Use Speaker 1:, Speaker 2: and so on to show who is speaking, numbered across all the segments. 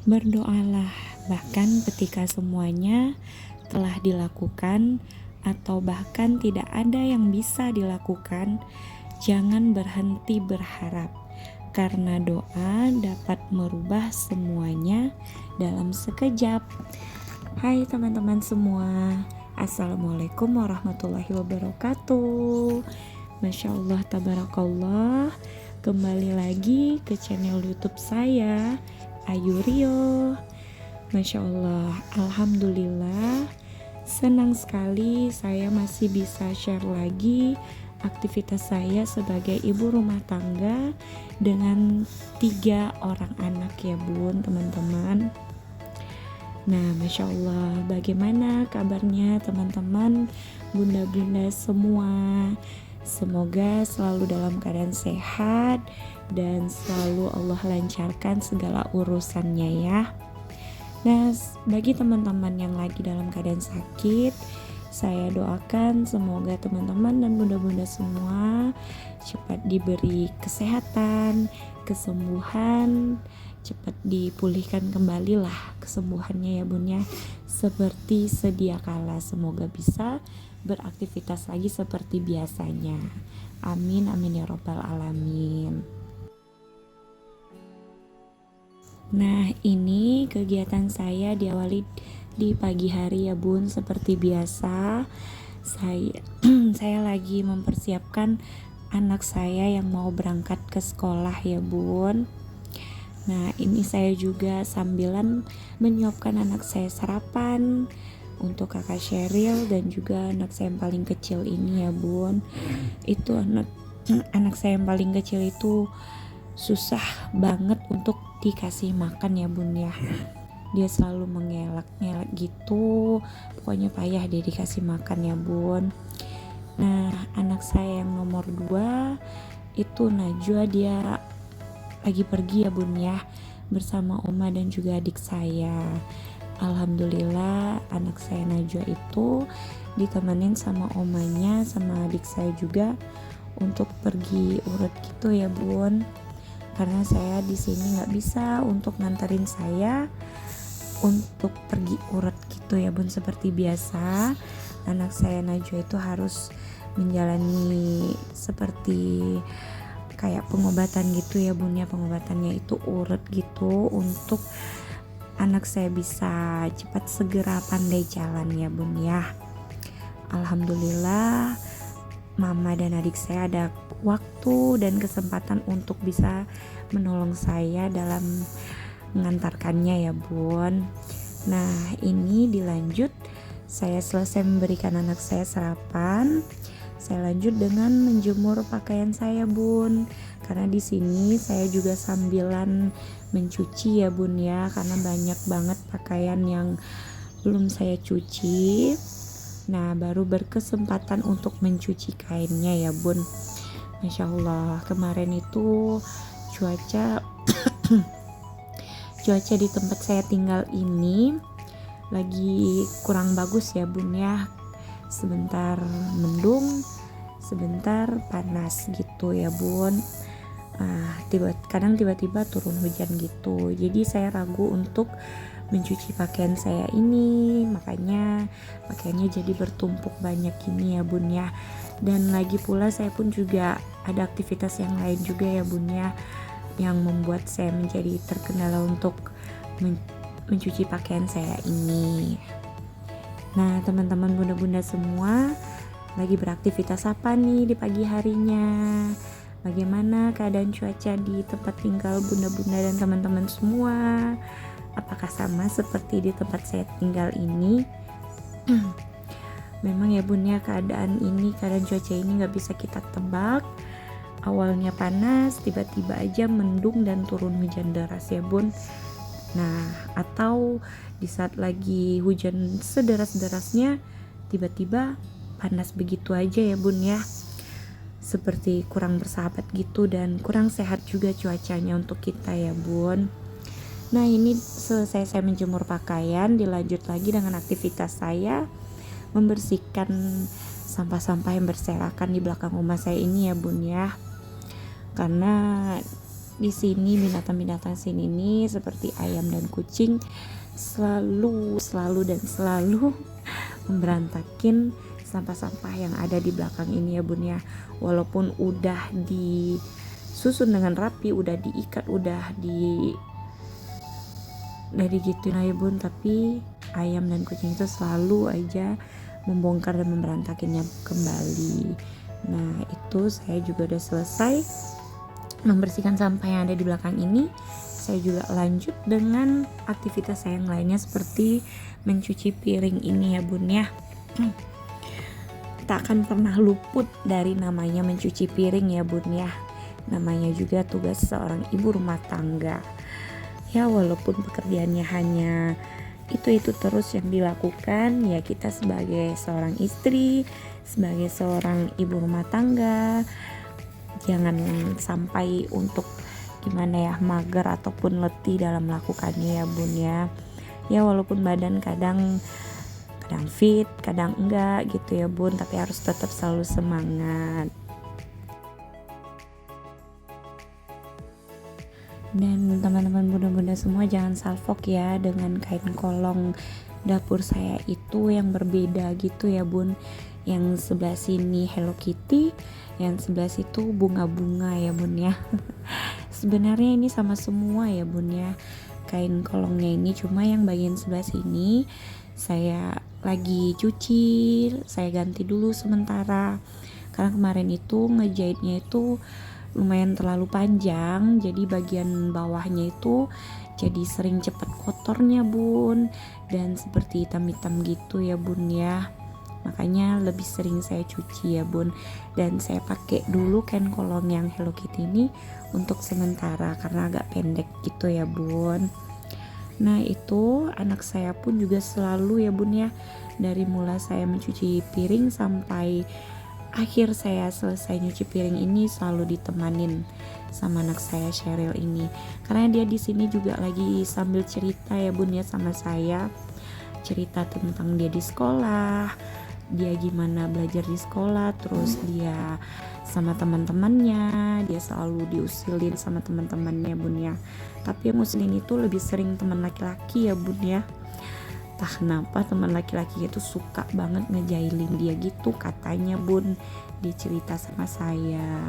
Speaker 1: Berdoalah, bahkan ketika semuanya telah dilakukan atau bahkan tidak ada yang bisa dilakukan, jangan berhenti berharap, karena doa dapat merubah semuanya dalam sekejap. Hai teman-teman semua, Assalamualaikum warahmatullahi wabarakatuh. Masya Allah, tabarakallah. Kembali lagi ke channel YouTube saya, Ayu Rio. Masya Allah, alhamdulillah, senang sekali saya masih bisa share lagi aktivitas saya sebagai ibu rumah tangga dengan 3 orang anak ya bun, teman-teman. Nah, Masya Allah, bagaimana kabarnya teman-teman, bunda-bunda semua? Semoga selalu dalam keadaan sehat dan selalu Allah lancarkan segala urusannya ya. Nah, bagi teman-teman yang lagi dalam keadaan sakit, saya doakan semoga teman-teman dan bunda-bunda semua cepat diberi kesehatan, kesembuhan, cepat dipulihkan kembali lah kesembuhannya ya bun ya, seperti sedia kala. Semoga bisa beraktivitas lagi seperti biasanya. Amin amin ya robbal alamin. Nah, ini kegiatan saya diawali di pagi hari ya bun. Seperti biasa, saya saya lagi mempersiapkan anak saya yang mau berangkat ke sekolah ya bun. Nah, ini saya juga sambilan menyiapkan anak saya sarapan untuk kakak Sheryl dan juga anak saya yang paling kecil ini ya bun. Itu anak saya yang paling kecil itu susah banget untuk dikasih makan ya bun ya. Dia selalu mengelak-ngelak gitu, pokoknya payah dia dikasih makan ya bun. Nah, anak saya yang nomor 2 itu Najwa, dia lagi pergi ya bun ya, bersama oma dan juga adik saya. Alhamdulillah anak saya Najwa itu ditemenin sama omanya sama adik saya juga untuk pergi urut gitu ya bun, karena saya di sini nggak bisa untuk nganterin saya untuk pergi urut gitu ya bun. Seperti biasa anak saya Najwa itu harus menjalani seperti kayak pengobatan gitu ya bun ya. Pengobatannya itu urut gitu untuk anak saya bisa cepat segera pandai jalan ya bun ya. Alhamdulillah mama dan adik saya ada waktu dan kesempatan untuk bisa menolong saya dalam mengantarkannya ya bun. Nah, ini dilanjut, saya selesai memberikan anak saya sarapan, saya lanjut dengan menjemur pakaian saya bun, karena di sini saya juga sambilan mencuci ya bun ya, karena banyak banget pakaian yang belum saya cuci. Nah, baru berkesempatan untuk mencuci kainnya ya bun. Masya Allah, kemarin itu cuaca di tempat saya tinggal ini lagi kurang bagus ya bun ya. Sebentar mendung, sebentar panas gitu ya bun. Kadang tiba-tiba turun hujan gitu. Jadi saya ragu untuk mencuci pakaian saya ini, makanya pakaiannya jadi bertumpuk banyak ini ya bun ya. Dan lagi pula saya pun juga ada aktivitas yang lain juga ya bun ya, yang membuat saya menjadi terkendala untuk mencuci pakaian saya ini. Nah, teman-teman bunda-bunda semua lagi beraktivitas apa nih di pagi harinya? Bagaimana keadaan cuaca di tempat tinggal bunda-bunda dan teman-teman semua? Apakah sama seperti di tempat saya tinggal ini? Memang ya bun ya, keadaan cuaca ini gak bisa kita tebak. Awalnya panas, tiba-tiba aja mendung dan turun hujan deras ya bun. Nah, atau di saat lagi hujan sederas-derasnya, tiba-tiba panas begitu aja ya bun ya. Seperti kurang bersahabat gitu dan kurang sehat juga cuacanya untuk kita ya bun. Nah, ini selesai saya menjemur pakaian, dilanjut lagi dengan aktivitas saya membersihkan sampah-sampah yang berserakan di belakang rumah saya ini ya bun ya. Karena di sini binatang-binatang sini nih seperti ayam dan kucing selalu memberantakin sampah-sampah yang ada di belakang ini ya bun ya. Walaupun udah disusun dengan rapi, udah diikat, udah digituin aja bun, tapi ayam dan kucing itu selalu aja membongkar dan memberantakinnya kembali. Nah itu saya juga udah selesai membersihkan sampah yang ada di belakang ini. Saya juga lanjut dengan aktivitas saya yang lainnya seperti mencuci piring ini ya bun ya. Tak akan pernah luput dari namanya mencuci piring ya bun ya. Namanya juga tugas seorang ibu rumah tangga. Ya walaupun pekerjaannya hanya itu terus yang dilakukan, ya kita sebagai seorang istri, sebagai seorang ibu rumah tangga, jangan sampai untuk gimana ya mager ataupun letih dalam melakukannya ya bun ya. Ya walaupun badan kadang fit, kadang enggak gitu ya bun, tapi harus tetap selalu semangat. Dan teman-teman bunda-bunda semua jangan salfok ya dengan kain kolong dapur saya itu yang berbeda gitu ya bun. Yang sebelah sini Hello Kitty, yang sebelah situ bunga-bunga ya bun ya. Sebenarnya ini sama semua ya bun ya, kain kolongnya ini, cuma yang bagian sebelah sini saya lagi cuci, saya ganti dulu sementara karena kemarin itu ngejahitnya itu lumayan terlalu panjang, jadi bagian bawahnya itu jadi sering cepat kotornya bun, dan seperti hitam-hitam gitu ya bun ya. Makanya lebih sering saya cuci ya bun, dan saya pakai dulu kain kolong yang Hello Kitty ini untuk sementara karena agak pendek gitu ya bun. Nah itu anak saya pun juga selalu ya bun ya, dari mulai saya mencuci piring sampai akhir saya selesai nyuci piring ini selalu ditemanin sama anak saya Cheryl ini, karena dia di sini juga lagi sambil cerita ya bun ya sama saya, cerita tentang dia di sekolah, dia gimana belajar di sekolah, terus dia sama teman-temannya, dia selalu diusilin sama teman-temannya bun ya. Tapi yang ngusilin itu lebih sering teman laki-laki ya bun ya. Entah kenapa teman laki-laki itu suka banget ngejailin dia gitu katanya bun, dia cerita sama saya.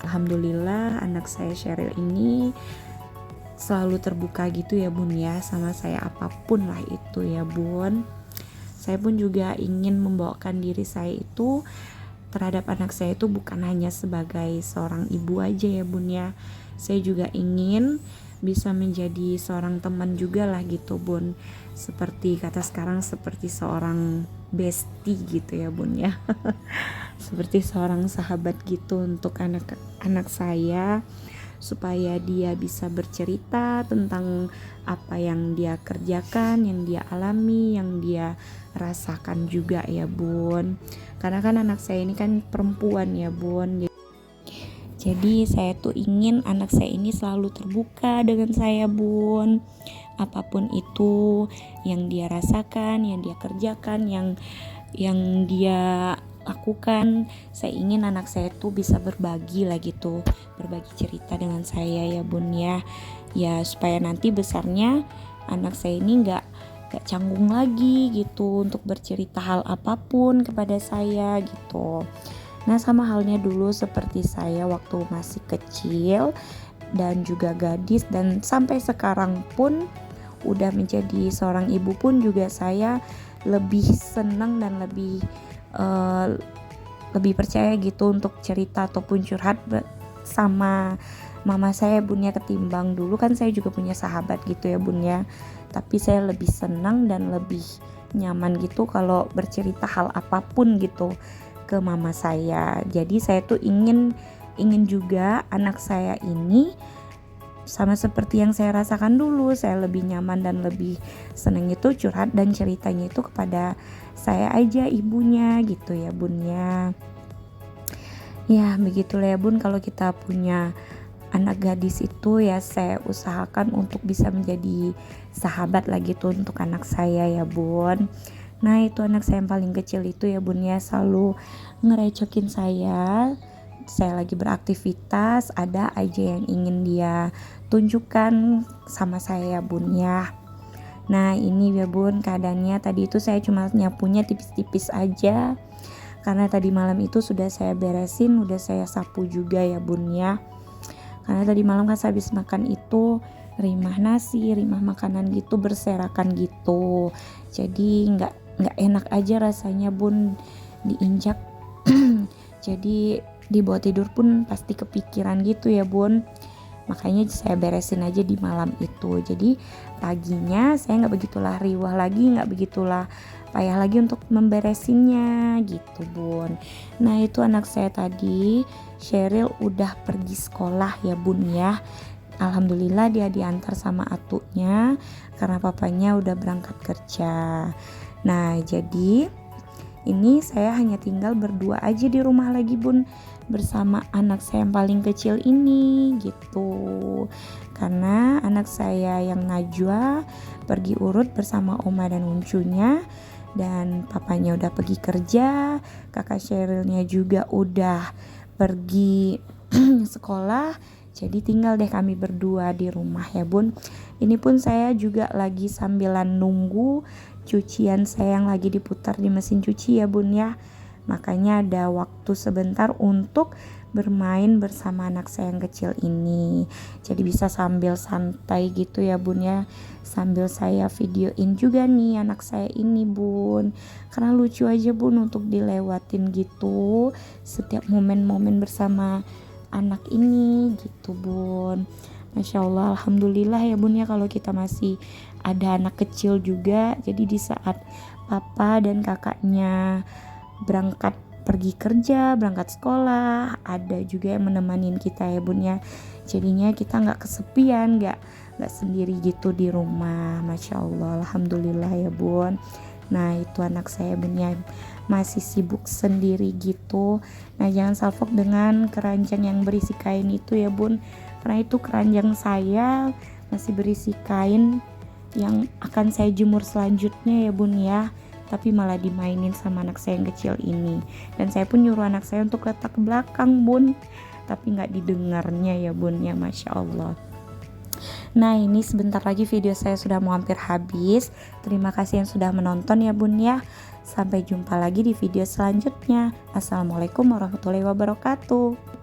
Speaker 1: Alhamdulillah anak saya Cheryl ini selalu terbuka gitu ya bun ya sama saya, apapun lah itu ya bun. Saya pun juga ingin membawakan diri saya itu terhadap anak saya itu bukan hanya sebagai seorang ibu aja ya bun ya. Saya juga ingin bisa menjadi seorang teman juga lah gitu bun. Seperti kata sekarang, seperti seorang bestie gitu ya bun ya. Seperti seorang sahabat gitu untuk anak saya, supaya dia bisa bercerita tentang apa yang dia kerjakan, yang dia alami, yang dia rasakan juga ya bun. Karena kan anak saya ini kan perempuan ya bun, jadi saya tuh ingin anak saya ini selalu terbuka dengan saya bun. Apapun itu yang dia rasakan, yang dia kerjakan, yang dia lakukan, saya ingin anak saya tuh bisa berbagi lah gitu, berbagi cerita dengan saya ya bun ya. Ya supaya nanti besarnya anak saya ini gak canggung lagi gitu untuk bercerita hal apapun kepada saya gitu. Nah sama halnya dulu seperti saya waktu masih kecil dan juga gadis, dan sampai sekarang pun udah menjadi seorang ibu pun juga saya lebih senang dan lebih percaya gitu untuk cerita ataupun curhat sama mama saya bun ya, ketimbang dulu kan saya juga punya sahabat gitu ya bun ya, tapi saya lebih senang dan lebih nyaman gitu kalau bercerita hal apapun gitu ke mama saya. Jadi saya tuh ingin juga anak saya ini sama seperti yang saya rasakan dulu, saya lebih nyaman dan lebih senang itu curhat dan ceritanya itu kepada saya aja ibunya gitu ya bun ya. Ya begitulah ya bun, kalau kita punya anak gadis itu ya saya usahakan untuk bisa menjadi sahabat lagi tuh untuk anak saya ya bun. Nah itu anak saya yang paling kecil itu ya bun ya, selalu ngerecokin saya saya lagi beraktivitas, ada aja yang ingin dia tunjukkan sama saya ya bun ya. Nah ini ya bun keadaannya, tadi itu saya cuma nyapunya tipis-tipis aja karena tadi malam itu sudah saya beresin, udah saya sapu juga ya bun ya. Karena tadi malam kan saya habis makan itu rimah nasi, rimah makanan gitu berserakan gitu, jadi nggak enak aja rasanya bun diinjak. Jadi dibawa tidur pun pasti kepikiran gitu ya bun, makanya saya beresin aja di malam itu. Jadi paginya saya nggak begitulah riwah lagi, nggak begitulah payah lagi untuk memberesinnya gitu bun. Nah itu anak saya tadi Sheryl udah pergi sekolah ya bun ya. Alhamdulillah dia diantar sama atunya karena papanya udah berangkat kerja. Nah jadi ini saya hanya tinggal berdua aja di rumah lagi bun, bersama anak saya yang paling kecil ini gitu. Karena anak saya yang Najwa pergi urut bersama oma dan uncunya, dan papanya udah pergi kerja, kakak Sherylnya juga udah pergi sekolah. Jadi tinggal deh kami berdua di rumah ya bun. Ini pun saya juga lagi sambilan nunggu cucian saya yang lagi diputar di mesin cuci ya bun ya. Makanya ada waktu sebentar untuk bermain bersama anak saya yang kecil ini. Jadi bisa sambil santai gitu ya bun ya. Sambil saya videoin juga nih anak saya ini bun. Karena lucu aja bun untuk dilewatin gitu setiap momen-momen bersama anak ini gitu bun. Masya Allah, alhamdulillah ya bun ya kalau kita masih ada anak kecil juga. Jadi di saat papa dan kakaknya berangkat pergi kerja, berangkat sekolah, ada juga yang menemani kita ya bun ya. Jadinya kita nggak kesepian, nggak sendiri gitu di rumah. Masya Allah, alhamdulillah ya bun. Nah itu anak saya bun ya, masih sibuk sendiri gitu. Nah jangan salfok dengan keranjang yang berisi kain itu ya bun, karena itu keranjang saya masih berisi kain yang akan saya jemur selanjutnya ya bun ya. Tapi malah dimainin sama anak saya yang kecil ini, dan saya pun nyuruh anak saya untuk letak ke belakang bun, tapi nggak didengarnya ya bun ya. Masya Allah. Nah ini sebentar lagi video saya sudah mau hampir habis. Terima kasih yang sudah menonton ya bun ya. Sampai jumpa lagi di video selanjutnya. Assalamualaikum warahmatullahi wabarakatuh.